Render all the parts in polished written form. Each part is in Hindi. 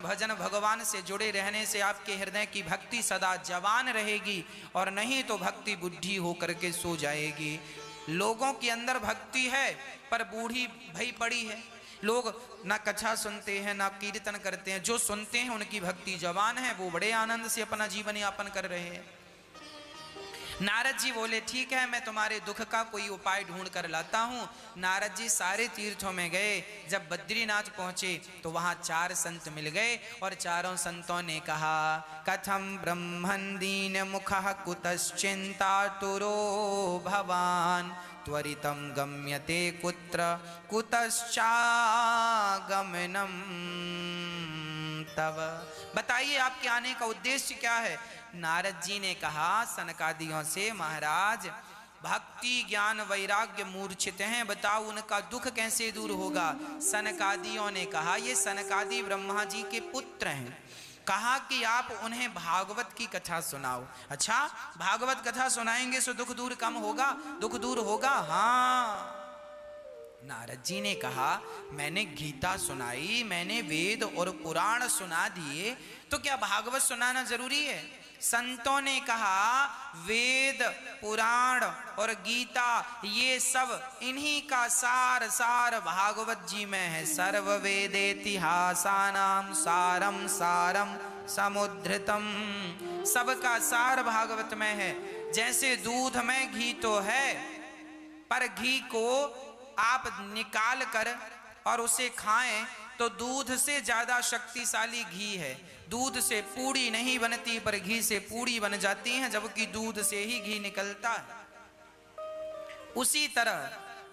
भजन भगवान से जुड़े रहने से आपके हृदय की भक्ति सदा जवान रहेगी, और नहीं तो भक्ति बुढ़ी होकर के सो जाएगी। लोगों के अंदर भक्ति है पर बूढ़ी भई पड़ी है। लोग ना कथा सुनते हैं ना कीर्तन करते हैं, जो सुनते हैं उनकी भक्ति जवान है, वो बड़े आनंद से अपना जीवन यापन कर रहे हैं। नारद जी बोले ठीक है, मैं तुम्हारे दुख का कोई उपाय ढूंढ कर लाता हूँ। नारद जी सारे तीर्थों में गए। जब बद्रीनाथ पहुंचे तो वहां 4 संत मिल गए और चारों संतों ने कहा, कथम ब्रह्मन् दीन मुखः कुतश्चिंता तुरो भवान त्वरितं गम्यते कुत्र कुतश्चागमनम् तव। बताइए आपके आने का उद्देश्य क्या है। नारद जी ने कहा सनकादियों से, महाराज भक्ति ज्ञान वैराग्य मूर्छित हैं, बताओ उनका दुख कैसे दूर होगा। सनकादियों ने कहा ये सनकादि ब्रह्मा जी के पुत्र हैं, कहा कि आप उन्हें भागवत की कथा सुनाओ। अच्छा, भागवत कथा सुनाएंगे तो दुख दूर कम होगा, दुख दूर होगा। हाँ, नारद जी ने कहा मैंने गीता सुनाई, मैंने वेद और पुराण सुना दिए, तो क्या भागवत सुनाना जरूरी है। संतों ने कहा वेद पुराण और गीता ये सब इन्हीं का सार भागवत जी में है। सर्व वेदेतिहासानां सारम सारम समुद्धृतम, सबका सार भागवत में है। जैसे दूध में घी तो है, पर घी को आप निकाल कर और उसे खाएं तो दूध से ज्यादा शक्तिशाली घी है। दूध से पूड़ी नहीं बनती पर घी से पूड़ी बन जाती है, जबकि दूध से ही घी निकलता है। उसी तरह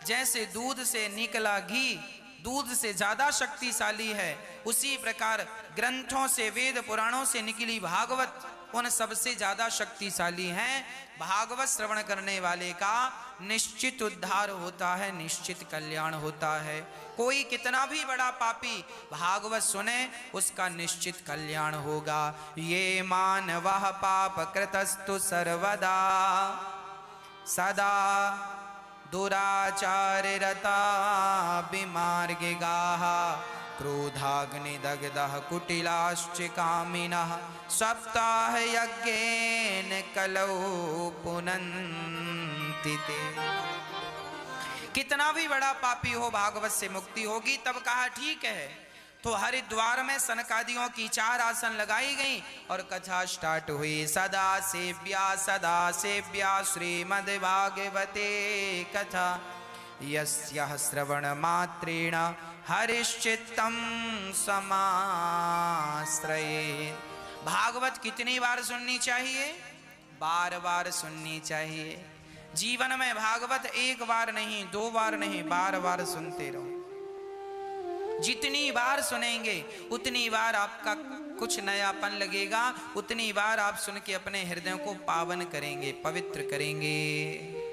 जैसे दूध से निकला घी दूध से ज्यादा शक्तिशाली है, उसी प्रकार ग्रंथों से वेद पुराणों से निकली भागवत उन सबसे ज्यादा शक्तिशाली हैं। भागवत श्रवण करने वाले का निश्चित उद्धार होता है, निश्चित कल्याण होता है। कोई कितना भी बड़ा पापी भागवत सुने उसका निश्चित कल्याण होगा। ये मानवः पाप कृतस्तु सर्वदा सदा दुराचाररता विमार्गिगाः क्रोधाग्निदग्धः कुटिलाश्च कामिनः सप्ताह यज्ञेन कलौ पुनन्ति ते। कितना भी बड़ा पापी हो भागवत से मुक्ति होगी। तब कहा ठीक है, तो हरिद्वार में सनकादियों की 4 आसन लगाई गई और कथा स्टार्ट हुई। सदा सेव्या श्रीमद्भागवते कथा यस्याः श्रवण मात्रेण हरिश्चित्तं समाश्रयेत्। भागवत कितनी बार सुननी चाहिए? बार बार सुननी चाहिए। जीवन में भागवत 1 बार नहीं, 2 बार नहीं, बार बार सुनते रहो। जितनी बार सुनेंगे उतनी बार आपका कुछ नयापन लगेगा, उतनी बार आप सुन के अपने हृदय को पावन करेंगे, पवित्र करेंगे।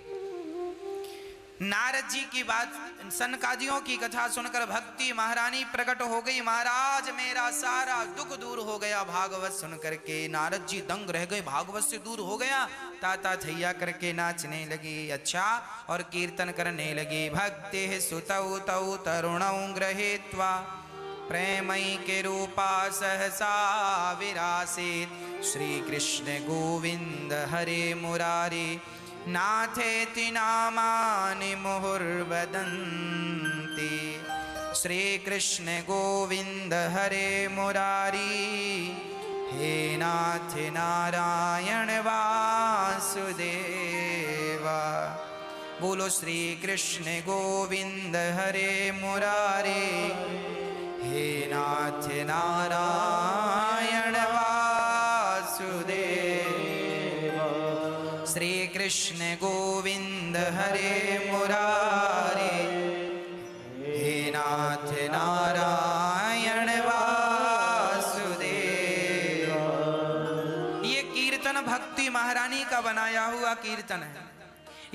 नारद जी की बात, सनकादियों की कथा सुनकर भक्ति महारानी प्रकट हो गई। महाराज मेरा सारा दुख दूर हो गया भागवत सुन करके। नारद जी दंग रह गए, भागवत से दूर हो गया। ताता थैया करके नाचने लगी। अच्छा, और कीर्तन करने लगी। भक्ति सुतौ तौ तरुणौ गृहीत्वा प्रेमई के रूपा सहसा विरासीत। श्री कृष्ण गोविंद हरे मुरारी नाथेति नामानि मुहुर्वदन्ति। श्री कृष्ण गोविंद हरे मुरारी हे नाथ नारायण वासुदेव। बोलो श्री कृष्ण गोविंद हरे मुरारी हे नाथ नारायण वासुदेव। श्री कृष्ण गोविंद हरे मुरारी हे नाथ नारायण वासुदेव। ये कीर्तन भक्ति महारानी का बनाया हुआ कीर्तन है।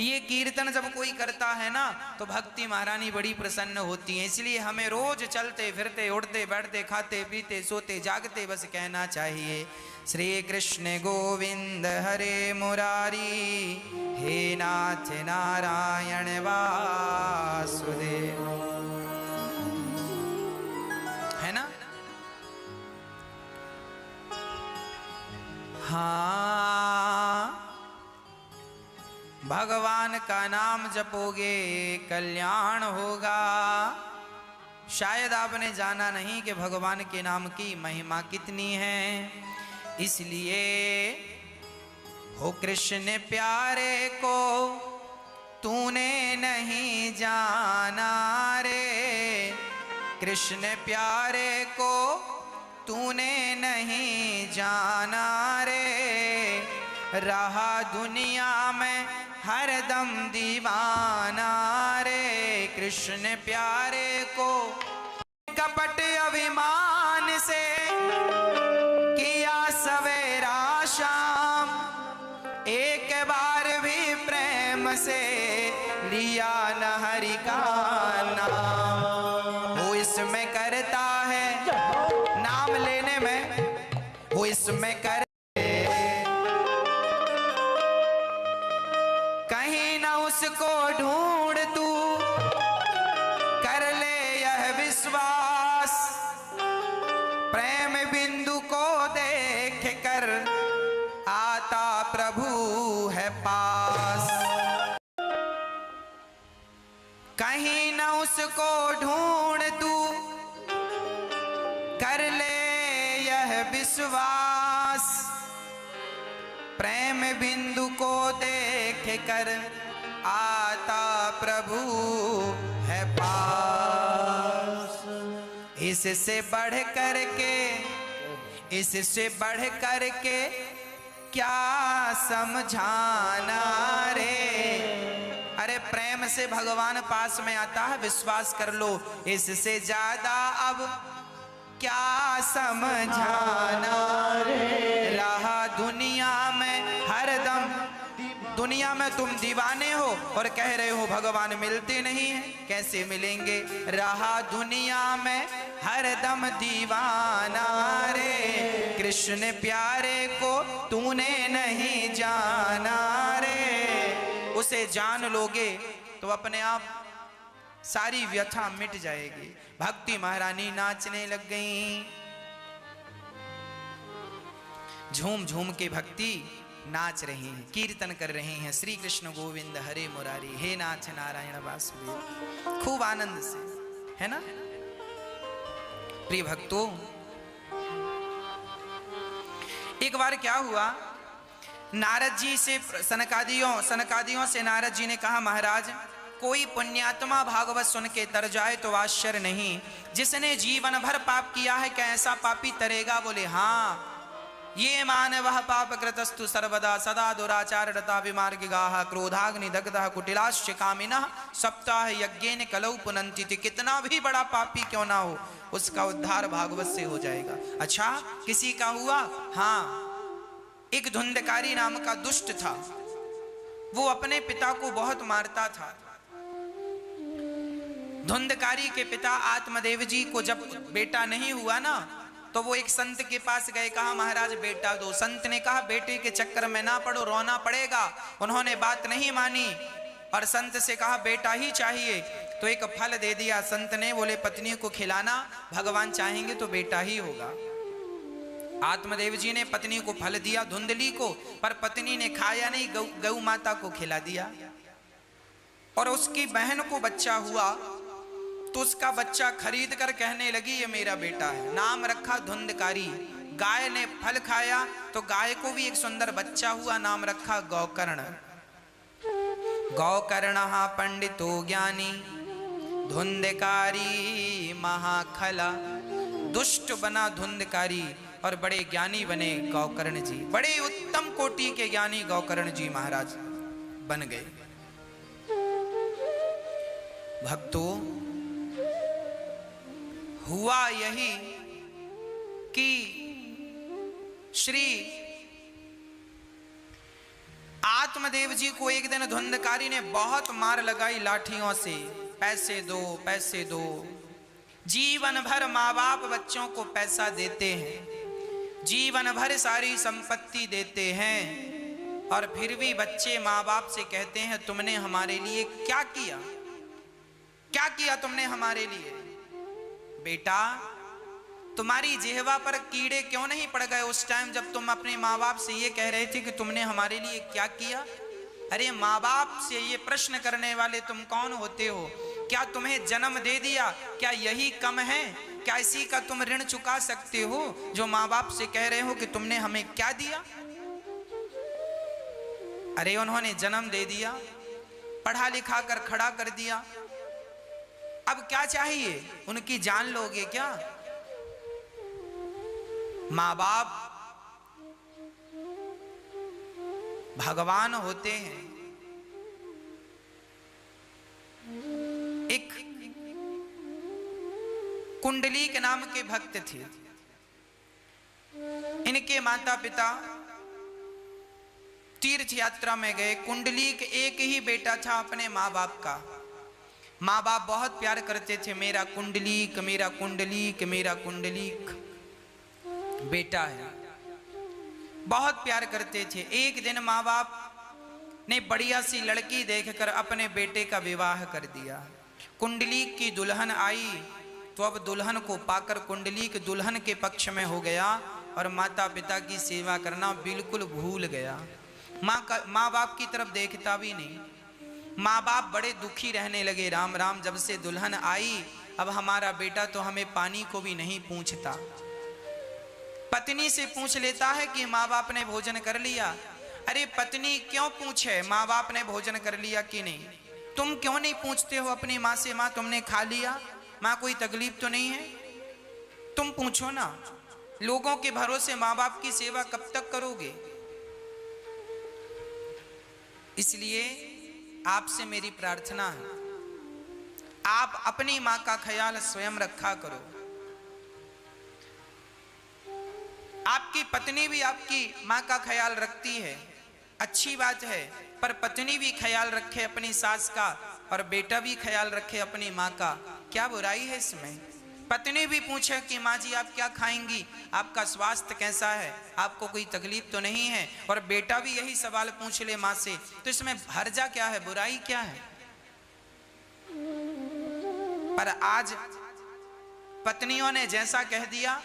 ये कीर्तन जब कोई करता है ना तो भक्ति महारानी बड़ी प्रसन्न होती है। इसलिए हमें रोज चलते फिरते उठते बैठते खाते पीते सोते जागते बस कहना चाहिए श्री कृष्ण गोविंद हरे मुरारी हे नाथ नारायण वासुदेव। है ना? हाँ, भगवान का नाम जपोगे कल्याण होगा। शायद आपने जाना नहीं कि भगवान के नाम की महिमा कितनी है। इसलिए हो कृष्ण प्यारे को तूने नहीं जाना रे, कृष्ण प्यारे को तूने नहीं जाना रे, रहा दुनिया में हरदम दीवाना रे, कृष्ण प्यारे को कपट अभिमान से किया सवेरा शाम, एक बार भी प्रेम से लिया न हरि का नाम। वो इसमें करता है नाम लेने में, वो इसमें कर कहीं ना उसको ढूंढ तू, कर ले यह विश्वास, प्रेम बिंदु को देख कर आता प्रभु है पास। कहीं न उसको ढूंढ तू, कर ले यह विश्वास, प्रेम बिंदु को देख कर आता प्रभु है पास। इससे बढ़ करके, इससे बढ़ करके क्या समझाना रे। अरे प्रेम से भगवान पास में आता है, विश्वास कर लो, इससे ज्यादा अब क्या समझाना रे। रहा दुनिया में हरदम, दुनिया में तुम दीवाने हो और कह रहे हो भगवान मिलते नहीं है, कैसे मिलेंगे। रहा दुनिया में हरदम दीवाना रे, कृष्ण प्यारे को तूने नहीं जाना रे। उसे जान लोगे तो अपने आप सारी व्यथा मिट जाएगी। भक्ति महारानी नाचने लग गई, झूम झूम के भक्ति नाच रही हैं, कीर्तन कर रहे हैं, श्री कृष्ण गोविंद हरे मुरारी, हे नाथ नारायण वासुदेव, खूब आनंद से, है ना। प्रिय भक्तों, एक बार क्या हुआ, नारद जी से सनकादियों से नारद जी ने कहा, महाराज कोई पुण्यात्मा भागवत सुन के तर जाए तो आश्चर्य नहीं, जिसने जीवन भर पाप किया है क्या ऐसा पापी तरेगा। बोले हाँ, ये मानवः पापकृतस्तु सर्वदा सदा दुराचाररता विमार्गिगाः क्रोधाग्निदग्धः कुटिलाश्च कामिनः सप्ताह यज्ञेन कलौ पुनन्ति। कितना भी बड़ा पापी क्यों ना हो, उसका उद्धार भागवत से हो जाएगा। अच्छा, किसी का हुआ? हाँ, एक धुंधकारी नाम का दुष्ट था, वो अपने पिता को बहुत मारता था। धुंधकारी के पिता आत्मदेव जी को जब बेटा नहीं हुआ ना, तो वो एक संत के पास गए, कहा महाराज बेटा दो। संत ने कहा बेटे के चक्कर में ना पड़ो, रोना पड़ेगा। उन्होंने बात नहीं मानी और संत से कहा बेटा ही चाहिए, तो एक फल दे दिया संत ने। बोले पत्नी को खिलाना, भगवान चाहेंगे तो बेटा ही होगा। आत्मदेव जी ने पत्नी को फल दिया, धुंधली को, पर पत्नी ने खाया नहीं, गौ माता को खिला दिया। और उसकी बहन को बच्चा हुआ तो उसका बच्चा खरीद कर कहने लगी ये मेरा बेटा है, नाम रखा धुंधकारी। गाय ने फल खाया तो गाय को भी एक सुंदर बच्चा हुआ, नाम रखा गौकर्ण। गौकर्णः पंडितो ज्ञानी धुंधकारी महाखला। दुष्ट बना धुंधकारी और बड़े ज्ञानी बने गौकर्ण जी, बड़े उत्तम कोटि के ज्ञानी गौकर्ण जी महाराज बन गए। भक्तों, हुआ यही कि श्री आत्मदेव जी को एक दिन धुंधकारी ने बहुत मार लगाई लाठियों से, पैसे दो पैसे दो। जीवन भर माँ बाप बच्चों को पैसा देते हैं, जीवन भर सारी संपत्ति देते हैं, और फिर भी बच्चे माँ बाप से कहते हैं तुमने हमारे लिए क्या किया, क्या किया तुमने हमारे लिए। बेटा तुम्हारी जिह्वा पर कीड़े क्यों नहीं पड़ गए उस टाइम जब तुम अपने माँ बाप से ये कह रहे थे कि तुमने हमारे लिए क्या किया? अरे माँ बाप से ये प्रश्न करने वाले तुम कौन होते हो? क्या तुम्हें जन्म दे दिया, क्या यही कम है? क्या इसी का तुम ऋण चुका सकते हो जो माँ बाप से कह रहे हो कि तुमने हमें क्या दिया? अरे उन्होंने जन्म दे दिया, पढ़ा लिखा कर खड़ा कर दिया, अब क्या चाहिए? उनकी जान लोगे क्या? माँ बाप भगवान होते हैं। एक कुंडलीक नाम के भक्त थे। इनके माता पिता तीर्थ यात्रा में गए। कुंडलीक एक ही बेटा था अपने माँ बाप का। माँ बाप बहुत प्यार करते थे, मेरा कुंडलीक, मेरा कुंडलीक, मेरा कुंडलीक बेटा है, बहुत प्यार करते थे। एक दिन माँ बाप ने बढ़िया सी लड़की देखकर अपने बेटे का विवाह कर दिया। कुंडलीक की दुल्हन आई तो अब दुल्हन को पाकर कुंडलीक दुल्हन के पक्ष में हो गया और माता पिता की सेवा करना बिल्कुल भूल गया। माँ बाप की तरफ देखता भी नहीं। माँ बाप बड़े दुखी रहने लगे। राम राम, जब से दुल्हन आई अब हमारा बेटा तो हमें पानी को भी नहीं पूछता। पत्नी से पूछ लेता है कि माँ बाप ने भोजन कर लिया। अरे पत्नी क्यों पूछे माँ बाप ने भोजन कर लिया कि नहीं? तुम क्यों नहीं पूछते हो अपनी माँ से, माँ तुमने खा लिया, माँ कोई तकलीफ तो नहीं है? तुम पूछो ना। लोगों के भरोसे माँ बाप की सेवा कब तक करोगे? इसलिए आपसे मेरी प्रार्थना है, आप अपनी माँ का ख्याल स्वयं रखा करो। आपकी पत्नी भी आपकी माँ का ख्याल रखती है, अच्छी बात है, पर पत्नी भी ख्याल रखे अपनी सास का और बेटा भी ख्याल रखे अपनी माँ का। क्या बुराई है इसमें? पत्नी भी पूछे कि माँ जी आप क्या खाएंगी, आपका स्वास्थ्य कैसा है, आपको कोई तकलीफ तो नहीं है, और बेटा भी यही सवाल पूछ ले माँ से, तो इसमें हर्जा क्या है, बुराई क्या है? पर आज पत्नियों ने जैसा कह दिया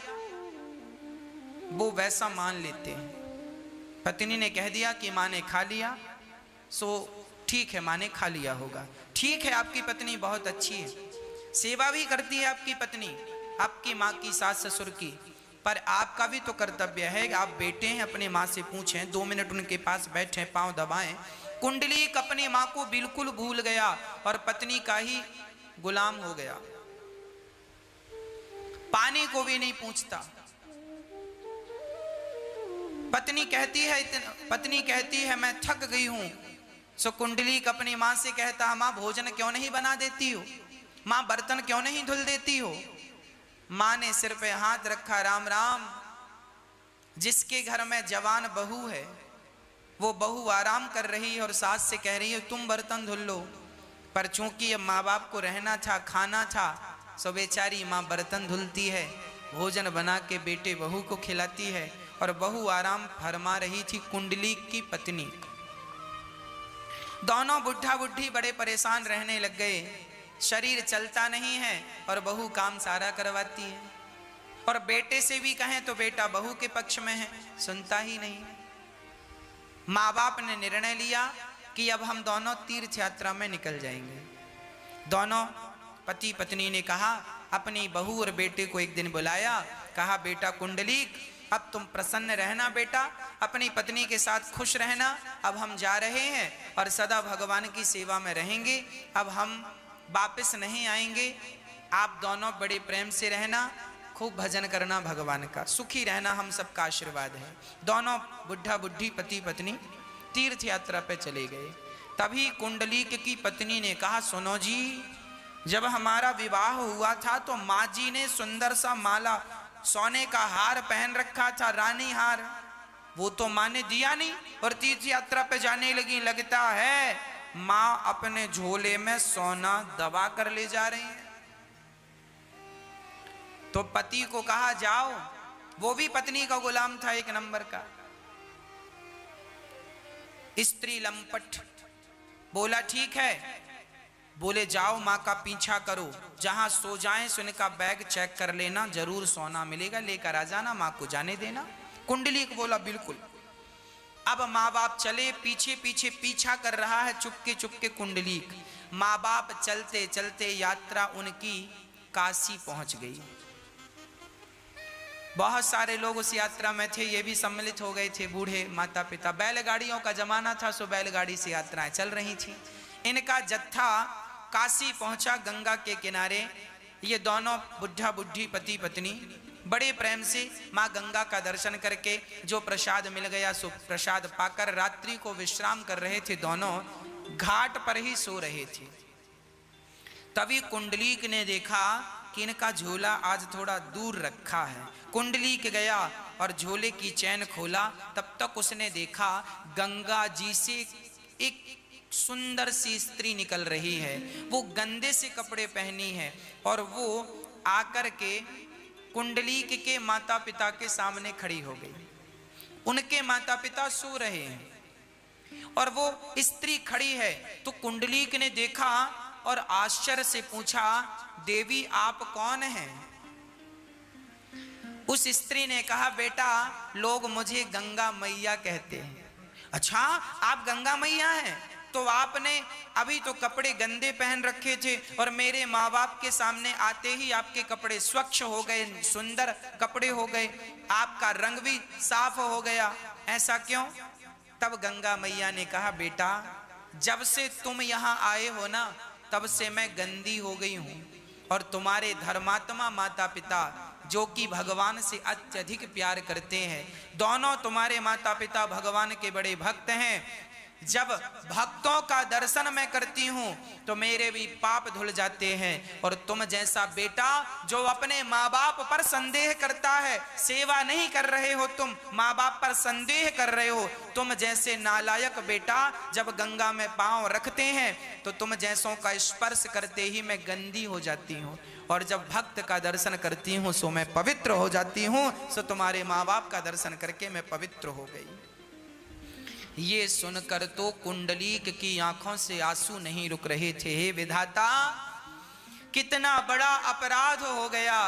वो वैसा मान लेते हैं। पत्नी ने कह दिया कि माँ ने खा लिया, सो ठीक है, माँ ने खा लिया होगा। ठीक है, आपकी पत्नी बहुत अच्छी है, सेवा भी करती है आपकी पत्नी आपकी माँ की, सास ससुर की, पर आपका भी तो कर्तव्य है। आप बेटे हैं, अपने माँ से पूछें, 2 मिनट उनके पास बैठे, पांव दबाएं। कुंडलीक अपनी माँ को बिल्कुल भूल गया और पत्नी का ही गुलाम हो गया, पानी को भी नहीं पूछता। पत्नी कहती है मैं थक गई हूं। सो कुंडलीक अपनी माँ से कहता, माँ भोजन क्यों नहीं बना देती हो, माँ बर्तन क्यों नहीं धुल देती हो? माँ ने सिर पे हाथ रखा, राम राम, जिसके घर में जवान बहू है वो बहू आराम कर रही है और सास से कह रही है तुम बर्तन धुल लो, पर चूंकि अब माँ बाप को रहना था, खाना था, सो बेचारी माँ बर्तन धुलती है, भोजन बना के बेटे बहू को खिलाती है, और बहू आराम फरमा रही थी। कुंडलीक की पत्नी, दोनों बुढ़ा बुढ़ी बड़े परेशान रहने लग गए। शरीर चलता नहीं है और बहू काम सारा करवाती है, और बेटे से भी कहें तो बेटा बहू के पक्ष में है, सुनता ही नहीं। माँ बाप ने निर्णय लिया कि अब हम दोनों तीर्थ यात्रा में निकल जाएंगे। दोनों पति पत्नी ने कहा, अपनी बहू और बेटे को एक दिन बुलाया, कहा बेटा कुंडलीक अब तुम प्रसन्न रहना बेटा, अपनी पत्नी के साथ खुश रहना, अब हम जा रहे हैं और सदा भगवान की सेवा में रहेंगे, अब हम वापस नहीं आएंगे, आप दोनों बड़े प्रेम से रहना, खूब भजन करना भगवान का, सुखी रहना, हम सबका आशीर्वाद है। दोनों बुढ़ा बुढ़ी पति पत्नी तीर्थ यात्रा पे चले गए। तभी कुंडलीक की पत्नी ने कहा, सुनो जी, जब हमारा विवाह हुआ था तो माँ जी ने सुंदर सा माला सोने का हार पहन रखा था, रानी हार, वो तो माँ ने दिया नहीं और तीर्थ यात्रा पे जाने लगी। लगता है माँ अपने झोले में सोना दबा कर ले जा रही है। तो पति को कहा जाओ, वो भी पत्नी का गुलाम था एक नंबर का, स्त्री लंपट। बोला ठीक है, बोले जाओ माँ का पीछा करो, जहां सो जाएं सो इनका बैग चेक कर लेना, जरूर सोना मिलेगा, लेकर आ जाना, माँ को जाने देना। कुंडलीक बोला बिल्कुल। अब माँ बाप चले, पीछे पीछे पीछा कर रहा है चुपके चुपके कुंडलीक। माँ बाप चलते चलते यात्रा उनकी काशी पहुंच गई। बहुत सारे लोग उस यात्रा में थे, ये भी सम्मिलित हो गए थे, बूढ़े माता पिता। बैलगाड़ियों का जमाना था, सो बैलगाड़ी से यात्राएं चल रही थी। इनका जत्था काशी पहुंचा, गंगा के किनारे। ये दोनों बुढ़ा बुढ़ी पति पत्नी बड़े प्रेम से माँ गंगा का दर्शन करके जो प्रसाद मिल गया सो प्रसाद पाकर रात्रि को विश्राम कर रहे थे। दोनों घाट पर ही सो रहे थे। तभी कुंडलीक ने देखा कि इनका झोला आज थोड़ा दूर रखा है। कुंडलीक गया और झोले की चैन खोला। तब तक उसने देखा गंगा जी से एक सुंदर सी स्त्री निकल रही है। वो गंदे से कपड़े पहनी है और वो आकर के कुंडलीक के माता पिता के सामने खड़ी हो गई। उनके माता पिता सो रहे हैं और वो स्त्री खड़ी है। तो कुंडलीक ने देखा और आश्चर्य से पूछा, देवी आप कौन हैं? उस स्त्री ने कहा, बेटा लोग मुझे गंगा मैया कहते हैं। अच्छा आप गंगा मैया हैं? तो आपने अभी तो कपड़े गंदे पहन रखे थे और मेरे माँ बाप के सामने आते ही आपके कपड़े स्वच्छ हो गए, सुंदर कपड़े हो गए, आपका रंग भी साफ हो गया, ऐसा क्यों? तब गंगा मैया ने कहा, बेटा जब से तुम यहाँ आए हो ना, तब से मैं गंदी हो गई हूँ और तुम्हारे धर्मात्मा माता पिता जो कि भगवान से अत्यधिक प्यार करते हैं, दोनों तुम्हारे माता पिता भगवान के बड़े भक्त हैं। जब भक्तों का दर्शन मैं करती हूँ तो मेरे भी पाप धुल जाते हैं। और तुम जैसा बेटा जो अपने माँ बाप पर संदेह करता है, सेवा नहीं कर रहे हो, तुम माँ बाप पर संदेह कर रहे हो। तुम जैसे नालायक बेटा जब गंगा में पांव रखते हैं तो तुम जैसों का स्पर्श करते ही मैं गंदी हो जाती हूँ, और जब भक्त का दर्शन करती हूँ सो मैं पवित्र हो जाती हूँ। सो तुम्हारे माँ बाप का दर्शन करके मैं पवित्र हो गई। ये सुनकर तो कुंडलीक की आंखों से आंसू नहीं रुक रहे थे। हे विधाता, कितना बड़ा अपराध हो गया।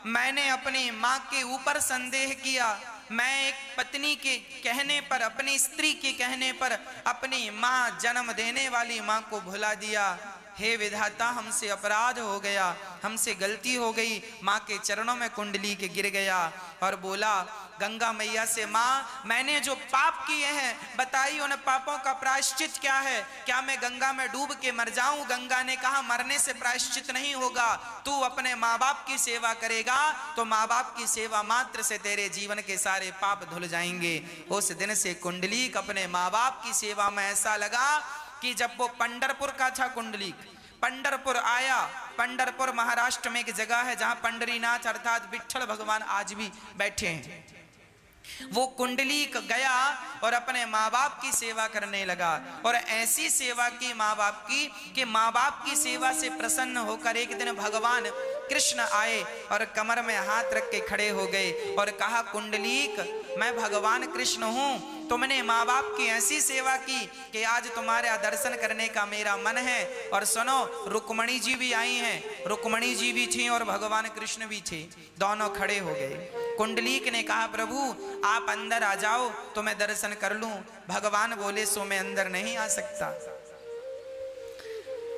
मैंने अपनी माँ के ऊपर संदेह किया। मैं एक पत्नी के कहने पर, अपनी स्त्री के कहने पर अपनी माँ, जन्म देने वाली माँ को भुला दिया। हे विधाता, हमसे अपराध हो गया, हमसे गलती हो गई। माँ के चरणों में कुंडलीक गिर गया और बोला गंगा मैया से, माँ मैंने जो पाप किए हैं बताइए उन पापों का प्रायश्चित क्या है? क्या मैं गंगा में डूब के मर जाऊं? गंगा ने कहा, मरने से प्रायश्चित नहीं होगा। तू अपने माँ बाप की सेवा करेगा तो माँ बाप की सेवा मात्र से तेरे जीवन के सारे पाप धुल जाएंगे। उस दिन से कुंडलीक अपने माँ बाप की सेवा में ऐसा लगा कि जब वो पंढरपुर का था, कुंडलीक पंढरपुर आया। पंढरपुर महाराष्ट्र में एक जगह है जहां पंडरीनाथ अर्थात विठ्ठल भगवान आज भी बैठे हैं। वो कुंडलीक गया और अपने माँ बाप की सेवा करने लगा, और ऐसी सेवा की माँ बाप की कि माँ बाप की सेवा से प्रसन्न होकर एक दिन भगवान कृष्ण आए और कमर में हाथ रख के खड़े हो गए और कहा, कुंडलीक मैं भगवान कृष्ण हूँ। तुमने माँ बाप की ऐसी सेवा की कि आज तुम्हारे दर्शन करने का मेरा मन है। और सुनो, रुक्मणी जी भी आई हैं। रुक्मणी जी भी थी और भगवान कृष्ण भी थे, दोनों खड़े हो गए। कुंडलीक ने कहा, प्रभु आप अंदर आ जाओ तो मैं दर्शन कर लूं। भगवान बोले, सो मैं अंदर नहीं आ सकता,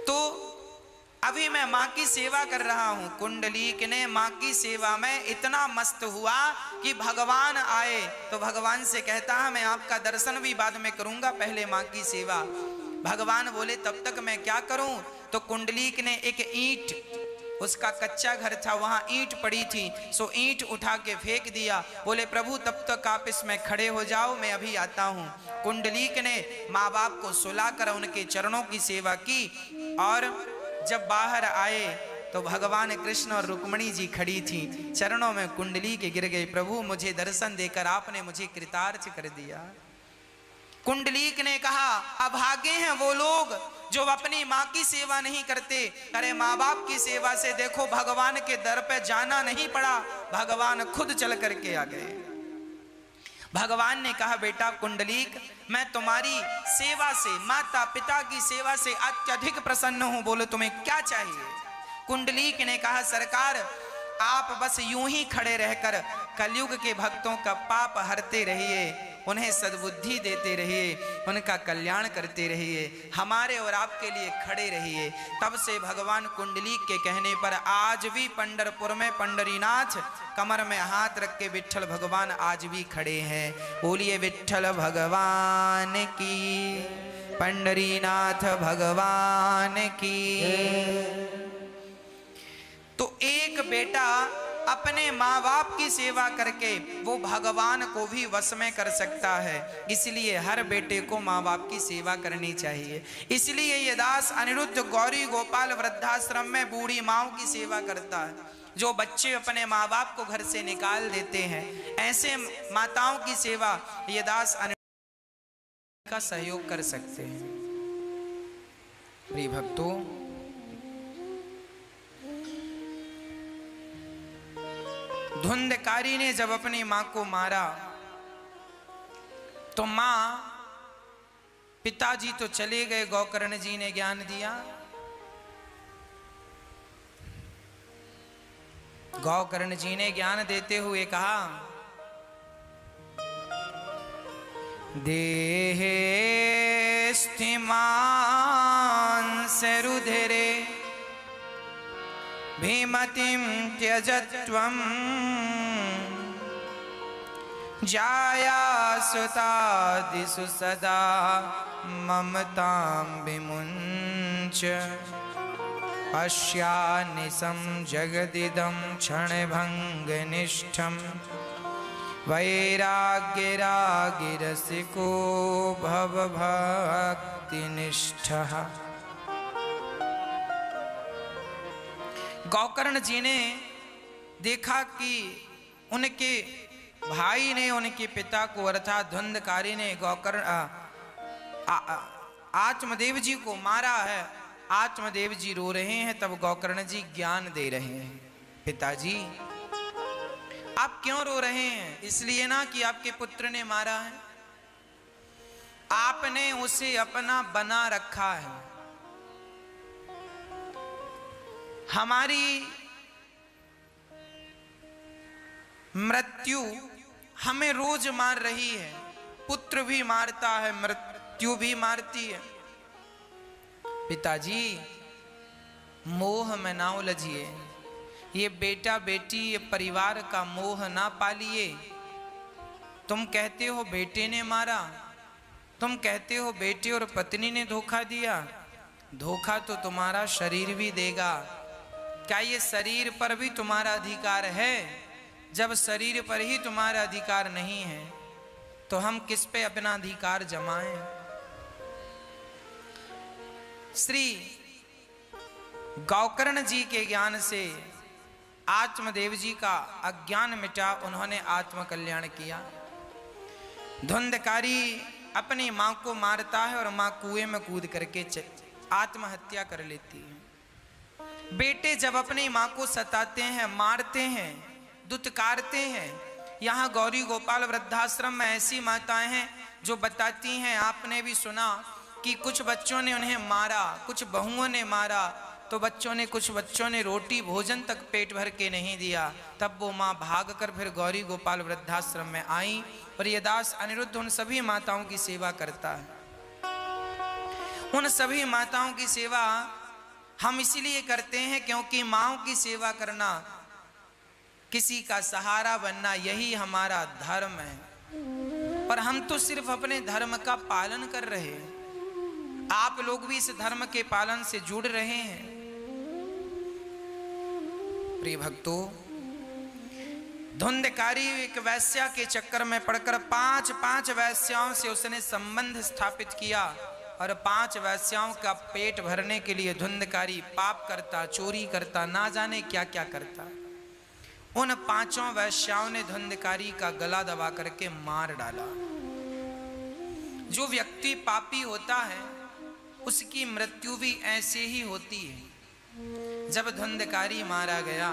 तो अभी मैं माँ की सेवा कर रहा हूं। कुंडलीक ने माँ की सेवा में इतना मस्त हुआ कि भगवान आए तो भगवान से कहता है, मैं आपका दर्शन भी बाद में करूंगा, पहले माँ की सेवा। भगवान बोले, तब तक मैं क्या करूं? तो कुंडलीक ने एक ईंट, उसका कच्चा घर था, वहां ईंट पड़ी थी, सो ईंट उठा के फेंक दिया। बोले, प्रभु तब तक आप इसमें खड़े हो जाओ, मैं अभी आता हूं। कुंडलीक ने माँ बाप को सुलाकर उनके चरणों की सेवा की, और जब बाहर आए तो भगवान कृष्ण और रुक्मणी जी खड़ी थी, चरणों में कुंडलीक गिर गई। प्रभु मुझे दर्शन देकर आपने मुझे कृतार्थ कर दिया। कुंडलीक ने कहा, अभागे हैं वो लोग जो अपनी माँ की सेवा नहीं करते। अरे माँ बाप की सेवा से देखो भगवान के दर पे जाना नहीं पड़ा, भगवान खुद चल करके आ गए। भगवान ने कहा बेटा कुंडलीक, मैं तुम्हारी सेवा से, माता पिता की सेवा से अत्यधिक प्रसन्न हूं, बोलो तुम्हें क्या चाहिए। कुंडलीक ने कहा सरकार आप बस यूं ही खड़े रहकर कलयुग के भक्तों का पाप हरते रहिए, उन्हें सद्बुद्धि देते रहिए, उनका कल्याण करते रहिए, हमारे और आपके लिए खड़े रहिए। तब से भगवान कुंडलीक के कहने पर आज भी पंढरपुर में पंडरीनाथ कमर में हाथ रख के विट्ठल भगवान आज भी खड़े हैं। बोलिए विट्ठल भगवान की, पंडरीनाथ भगवान की। तो एक बेटा अपने माँ बाप की सेवा करके वो भगवान को भी वश में कर सकता है, इसलिए हर बेटे को माँ बाप की सेवा करनी चाहिए। इसलिए ये दास अनिरुद्ध गौरी गोपाल वृद्धाश्रम में बूढ़ी माँओं की सेवा करता है। जो बच्चे अपने माँ बाप को घर से निकाल देते हैं, ऐसे माताओं की सेवा ये दास अनिरुद्ध का सहयोग कर सकते हैं। प्रिय भक्तों, धुंधकारी ने जब अपनी मां को मारा तो मां, पिताजी तो चले गए, गौकर्ण जी ने ज्ञान दिया। गौकर्ण जी ने ज्ञान देते हुए कहा देहे स्थिमान सरुधिरे भीमतिं त्यजत्वं जाया सुतादिषु सदा ममतां विमुञ्च पश्यानिशं जगदिदं क्षणभङ्गनिष्ठं वैराग्यरागिरसिको भवभक्तिनिष्ठः। गौकर्ण जी ने देखा कि उनके भाई ने उनके पिता को अर्थात धुंधकारी ने गौकर्ण आत्मदेव जी को मारा है। आत्मदेव जी रो रहे हैं, तब गौकर्ण जी ज्ञान दे रहे हैं। पिताजी आप क्यों रो रहे हैं? इसलिए ना कि आपके पुत्र ने मारा है, आपने उसे अपना बना रखा है। हमारी मृत्यु हमें रोज मार रही है, पुत्र भी मारता है, मृत्यु भी मारती है। पिताजी मोह में ना उलझिए, ये बेटा बेटी ये परिवार का मोह ना पालिए। तुम कहते हो बेटे ने मारा, तुम कहते हो बेटे और पत्नी ने धोखा दिया, धोखा तो तुम्हारा शरीर भी देगा। क्या ये शरीर पर भी तुम्हारा अधिकार है? जब शरीर पर ही तुम्हारा अधिकार नहीं है तो हम किस पे अपना अधिकार जमाएं? श्री गौकर्ण जी के ज्ञान से आत्मदेव जी का अज्ञान मिटा, उन्होंने आत्म कल्याण किया। धुंधकारी अपनी मां को मारता है और मां कुएं में कूद करके आत्महत्या कर लेती है। बेटे जब अपनी मां को सताते हैं, मारते हैं, दुत्कारते हैं, यहाँ गौरी गोपाल वृद्धाश्रम में ऐसी माताएं हैं जो बताती हैं, आपने भी सुना कि कुछ बच्चों ने उन्हें मारा, कुछ बहुओं ने मारा, तो कुछ बच्चों ने रोटी भोजन तक पेट भर के नहीं दिया। तब वो माँ भाग कर फिर गौरी गोपाल वृद्धाश्रम में आई और ये दास अनिरुद्ध उन सभी माताओं की सेवा करता है। उन सभी माताओं की सेवा हम इसीलिए करते हैं क्योंकि माँओं की सेवा करना, किसी का सहारा बनना, यही हमारा धर्म है। पर हम तो सिर्फ अपने धर्म का पालन कर रहे हैं, आप लोग भी इस धर्म के पालन से जुड़ रहे हैं। प्रिय भक्तों, धुंधकारी एक वैश्या के चक्कर में पड़कर पांच वैश्याओं से उसने संबंध स्थापित किया और 5 वैश्याओं का पेट भरने के लिए धुंधकारी पाप करता, चोरी करता, ना जाने क्या क्या करता। उन 5 वैश्याओं ने धुंधकारी का गला दबा करके मार डाला। जो व्यक्ति पापी होता है उसकी मृत्यु भी ऐसे ही होती है। जब धुंधकारी मारा गया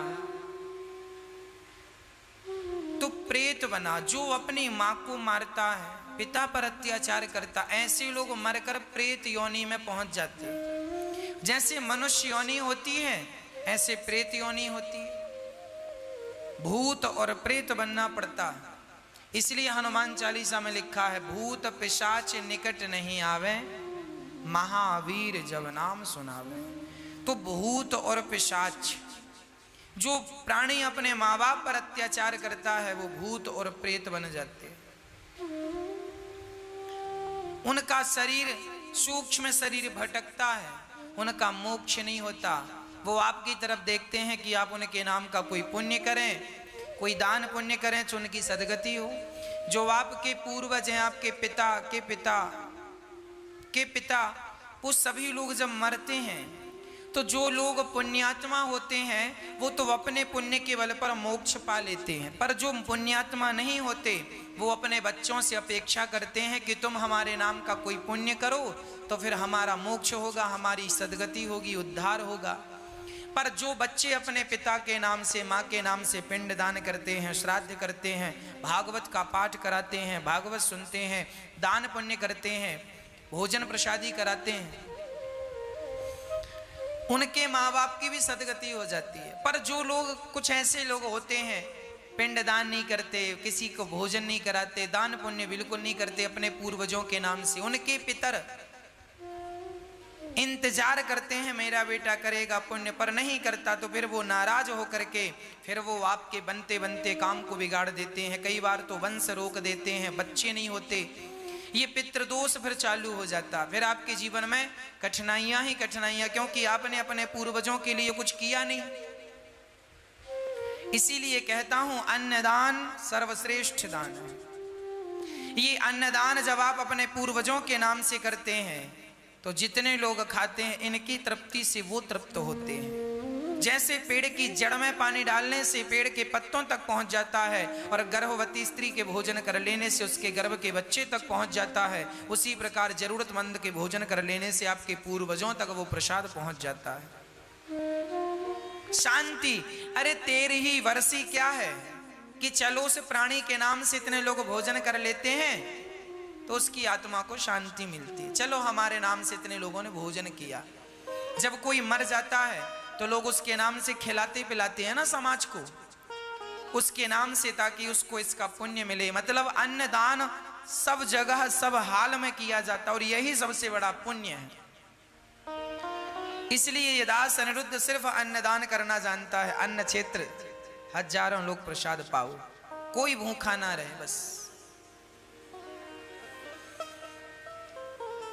तो प्रेत बना, जो अपनी माँ को मारता है, पिता पर अत्याचार करता, ऐसे लोग मरकर प्रेत योनि में पहुंच जाते हैं। जैसे मनुष्य योनि होती है ऐसे प्रेत योनि होती है। भूत और प्रेत बनना पड़ता, इसलिए हनुमान चालीसा में लिखा है, भूत पिशाच निकट नहीं आवे, महावीर जब नाम सुनावे। तो भूत और पिशाच, जो प्राणी अपने माँ बाप पर अत्याचार करता है वो भूत और प्रेत बन जाते हैं। उनका शरीर, सूक्ष्म शरीर भटकता है, उनका मोक्ष नहीं होता। वो आपकी तरफ देखते हैं कि आप उनके नाम का कोई पुण्य करें, कोई दान पुण्य करें तो उनकी सदगति हो। जो आपके पूर्वज हैं, आपके पिता के पिता के पिता, वो सभी लोग जब मरते हैं तो जो लोग पुण्यात्मा होते हैं वो तो अपने पुण्य के बल पर मोक्ष पा लेते हैं, पर जो पुण्यात्मा नहीं होते वो अपने बच्चों से अपेक्षा करते हैं कि तुम हमारे नाम का कोई पुण्य करो तो फिर हमारा मोक्ष होगा, हमारी सदगति होगी, उद्धार होगा। पर जो बच्चे अपने पिता के नाम से, माँ के नाम से पिंड दान करते हैं, श्राद्ध करते हैं, भागवत का पाठ कराते हैं, भागवत सुनते हैं, दान पुण्य करते हैं, भोजन प्रसादी कराते हैं, उनके माँ बाप की भी सदगति हो जाती है। पर जो लोग, कुछ ऐसे लोग होते हैं पिंड दान नहीं करते, किसी को भोजन नहीं कराते, दान पुण्य बिल्कुल नहीं करते अपने पूर्वजों के नाम से, उनके पितर इंतजार करते हैं मेरा बेटा करेगा पुण्य, पर नहीं करता तो फिर वो नाराज होकर के फिर वो आपके बनते बनते काम को बिगाड़ देते हैं। कई बार तो वंश रोक देते हैं, बच्चे नहीं होते, ये पितृदोष फिर चालू हो जाता। फिर आपके जीवन में कठिनाइयां ही कठिनाइयां, क्योंकि आपने अपने पूर्वजों के लिए कुछ किया नहीं। इसीलिए कहता हूं अन्नदान सर्वश्रेष्ठ दान है। ये अन्नदान जब आप अपने पूर्वजों के नाम से करते हैं तो जितने लोग खाते हैं इनकी तृप्ति से वो तृप्त होते हैं। जैसे पेड़ की जड़ में पानी डालने से पेड़ के पत्तों तक पहुंच जाता है और गर्भवती स्त्री के भोजन कर लेने से उसके गर्भ के बच्चे तक पहुंच जाता है, उसी प्रकार जरूरतमंद के भोजन कर लेने से आपके पूर्वजों तक वो प्रसाद पहुंच जाता है। शांति, अरे तेरी ही वर्षी क्या है कि चलो उस प्राणी के नाम से इतने लोग भोजन कर लेते हैं तो उसकी आत्मा को शांति मिलती है। चलो हमारे नाम से इतने लोगों ने भोजन किया। जब कोई मर जाता है तो लोग उसके नाम से खिलाते पिलाते हैं ना समाज को, उसके नाम से, ताकि उसको इसका पुण्य मिले। मतलब अन्नदान सब जगह सब हाल में किया जाता और यही सबसे बड़ा पुण्य है। इसलिए ये दास अनिरुद्ध सिर्फ अन्नदान करना जानता है। अन्न क्षेत्र हजारों लोग प्रसाद पाओ, कोई भूखा ना रहे बस।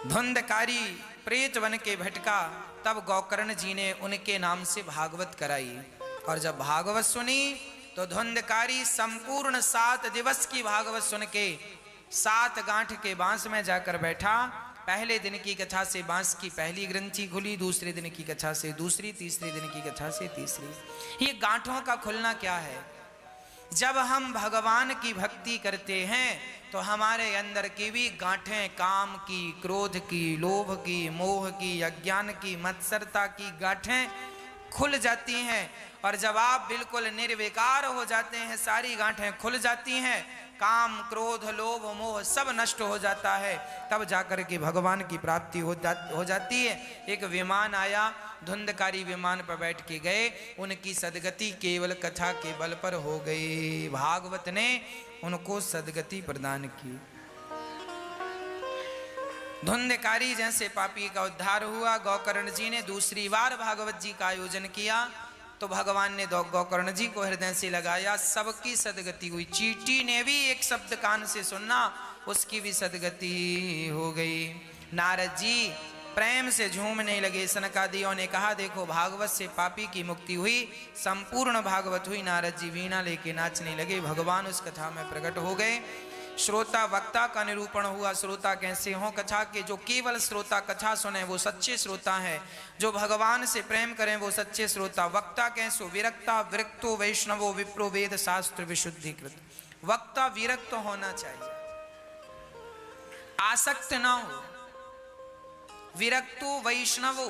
धुंधकारी प्रेत बन के भटका, तब गोकर्ण जी ने उनके नाम से भागवत कराई। और जब भागवत सुनी तो धुंधकारी संपूर्ण 7 दिवस की भागवत सुन के 7 गांठ के बांस में जाकर बैठा। पहले दिन की कथा से बांस की पहली ग्रंथि खुली, दूसरे दिन की कथा से दूसरी, तीसरे दिन की कथा से तीसरी। ये गांठों का खुलना क्या है? जब हम भगवान की भक्ति करते हैं तो हमारे अंदर की भी गांठें, काम की, क्रोध की, लोभ की, मोह की, अज्ञान की, मत्सरता की गांठें खुल जाती हैं। और जब आप बिल्कुल निर्विकार हो जाते हैं, सारी गांठें खुल जाती हैं, काम, क्रोध, लोभ, मोह सब नष्ट हो जाता है, तब जाकर के भगवान की प्राप्ति हो जाती है। एक विमान आया, धुंधकारी विमान पर बैठ के गए, उनकी सदगति केवल कथा के बल पर हो गई। भागवत ने उनको सदगति प्रदान की। धुंधकारी जैसे पापी का उद्धार हुआ। गोकर्ण जी ने दूसरी बार भागवत जी का आयोजन किया तो भगवान ने गोकर्ण जी को हृदय से लगाया, सबकी सदगति हुई। चींटी ने भी एक शब्द कान से सुनना, उसकी भी सदगति हो गई। नारद जी प्रेम से झूमने लगे। सनकादियों ने कहा, देखो भागवत से पापी की मुक्ति हुई, संपूर्ण भागवत हुई। नारद जी वीणा लेके नाचने लगे, भगवान उस कथा में प्रकट हो गए। श्रोता वक्ता का निरूपण हुआ। श्रोता कैसे हों कथा के? जो केवल श्रोता कथा सुने वो सच्चे श्रोता हैं, जो भगवान से प्रेम करें वो सच्चे श्रोता। वक्ता कैसो? विरक्ता विरक्तो वैष्णवो विप्रो वेद शास्त्र विशुद्धिकृत। वक्ता विरक्त होना चाहिए, आसक्त ना हो। विरक्तो वैष्णवो,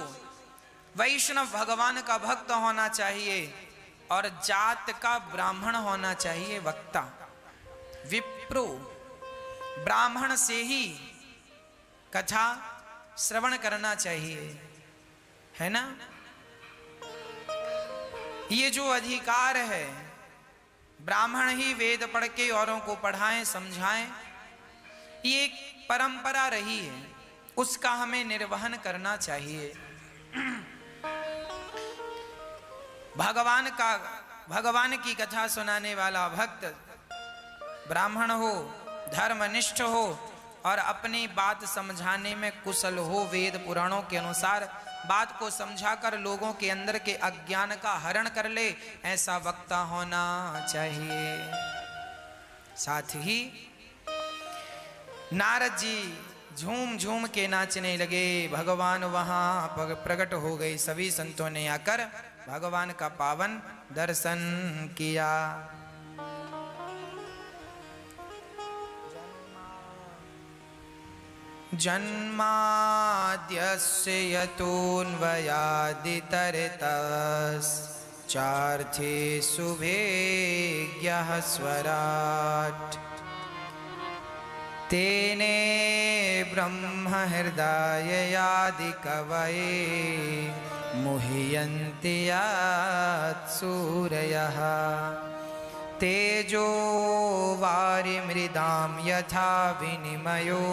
वैष्णव भगवान का भक्त होना चाहिए और जात का ब्राह्मण होना चाहिए वक्ता। विप्रो ब्राह्मण से ही कथा श्रवण करना चाहिए, है ना। ये जो अधिकार है, ब्राह्मण ही वेद पढ़ के औरों को पढ़ाएं समझाएं, ये एक परंपरा रही है, उसका हमें निर्वहन करना चाहिए। भगवान की कथा सुनाने वाला भक्त ब्राह्मण हो, धर्मनिष्ठ हो और अपनी बात समझाने में कुशल हो, वेद पुराणों के अनुसार बात को समझाकर लोगों के अंदर के अज्ञान का हरण कर ले, ऐसा वक्ता होना चाहिए। साथ ही नारद जी झूम झूम के नाचने लगे, भगवान वहां प्रकट हो गए। सभी संतों ने आकर भगवान का पावन दर्शन किया। जन्माद्यस्य यतोऽन्वयादितरतश्चार्थे सुभेज्ञः स्वराट् तेने ब्रह्म हृदयादिकवये मुह्यन्ति सूरयः तेजो वारिमृदां यथा विनिमयो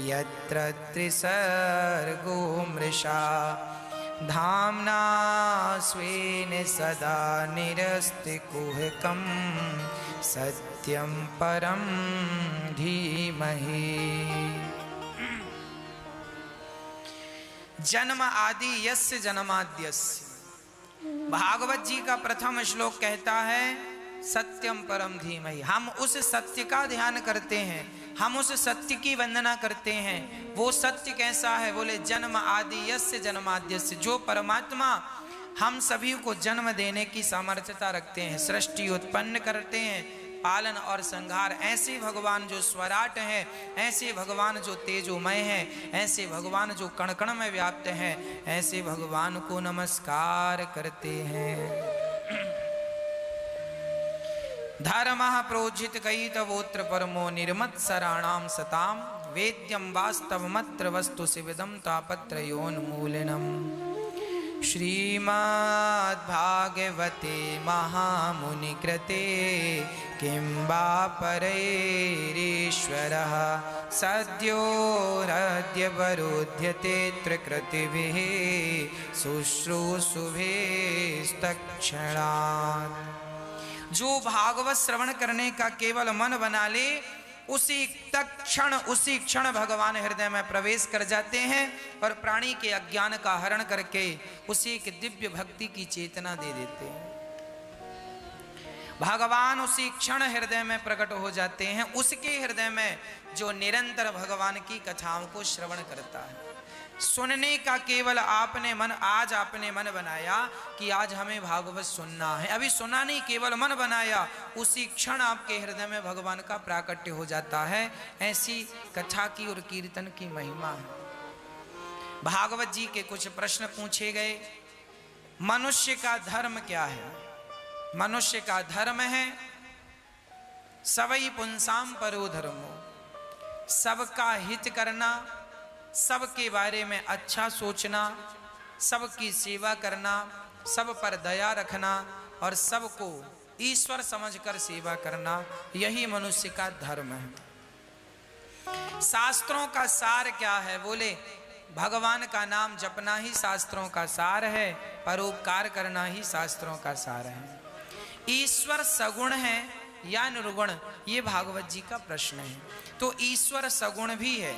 यत्र त्रिसर्गो मृषा धाम्ना स्वेन सदा निरस्तिकुहकं सत्यं परं धीमहि। जन्म आदि यस्य जन्माद्यस्य, भागवत जी का प्रथम श्लोक कहता है सत्यम परम धीमहि। हम उस सत्य का ध्यान करते हैं, हम उस सत्य की वंदना करते हैं। वो सत्य कैसा है? बोले जन्म आदि यस्य जन्माद्यस्य, जो परमात्मा हम सभी को जन्म देने की सामर्थ्यता रखते हैं, सृष्टि उत्पन्न करते हैं, पालन और संहार। ऐसे भगवान जो स्वराट हैं, ऐसे भगवान जो तेजोमय हैं, ऐसे भगवान जो कण कण में व्याप्त हैं, ऐसे भगवान को नमस्कार करते हैं। धर्मः प्रोज्झित कयितवोत्र परमो निर्मत्सराणां सतां वेद्यं वास्तवमत्र वस्तु शिवदं तापत्रयोन्मूलनम्। श्रीमद्भागवते महामुनिकृते किं वा परैरीश्वरः सद्योरद्यवरोध्यते त्रिकृतिभिः शुश्रूषुभिस्तत्क्षणात्। जो भागवत श्रवण करने का केवल मन बना ले, उसी क्षण भगवान हृदय में प्रवेश कर जाते हैं और प्राणी के अज्ञान का हरण करके उसी के दिव्य भक्ति की चेतना दे देते हैं। भगवान उसी क्षण हृदय में प्रकट हो जाते हैं, उसके हृदय में जो निरंतर भगवान की कथाओं को श्रवण करता है। सुनने का केवल आज आपने मन बनाया कि आज हमें भागवत सुनना है, अभी सुना नहीं, केवल मन बनाया, उसी क्षण आपके हृदय में भगवान का प्राकट्य हो जाता है। ऐसी कथा की और कीर्तन की महिमा है। भागवत जी के कुछ प्रश्न पूछे गए। मनुष्य का धर्म क्या है? मनुष्य का धर्म है सबई पुंसाम परो धर्मो, सबका हित करना, सबके बारे में अच्छा सोचना, सबकी सेवा करना, सब पर दया रखना और सबको ईश्वर समझकर सेवा करना, यही मनुष्य का धर्म है। शास्त्रों का सार क्या है? बोले भगवान का नाम जपना ही शास्त्रों का सार है, परोपकार करना ही शास्त्रों का सार है। ईश्वर सगुण है या निर्गुण, ये भागवत जी का प्रश्न है। तो ईश्वर सगुण भी है।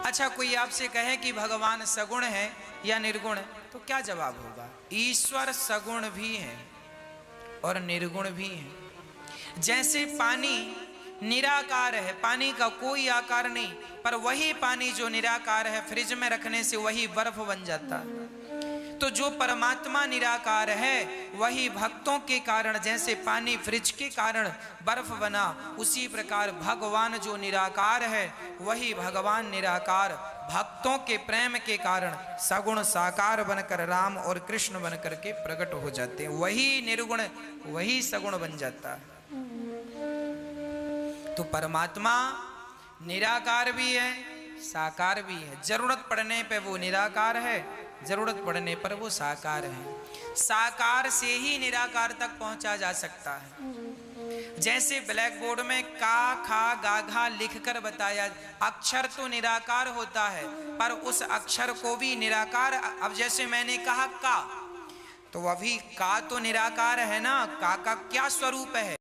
अच्छा, कोई आपसे कहे कि भगवान सगुण है या निर्गुण, तो क्या जवाब होगा? ईश्वर सगुण भी है और निर्गुण भी है। जैसे पानी निराकार है, पानी का कोई आकार नहीं, पर वही पानी जो निराकार है फ्रिज में रखने से वही बर्फ बन जाता है। तो जो परमात्मा निराकार है वही भक्तों के कारण, जैसे पानी फ्रिज के कारण बर्फ बना, उसी प्रकार भगवान जो निराकार है वही भगवान निराकार भक्तों के प्रेम के कारण सगुण साकार बनकर राम और कृष्ण बनकर के प्रकट हो जाते हैं। वही निर्गुण वही सगुण बन जाता है। तो परमात्मा निराकार भी है, साकार भी है। जरूरत पड़ने पे वो निराकार है, जरूरत पड़ने पर वो साकार है। साकार से ही निराकार तक पहुंचा जा सकता है। जैसे ब्लैक बोर्ड में का खा गा घा लिख कर बताया, अक्षर तो निराकार होता है, पर उस अक्षर को भी निराकार, अब जैसे मैंने कहा का, तो अभी का तो निराकार है ना, का क्या स्वरूप है?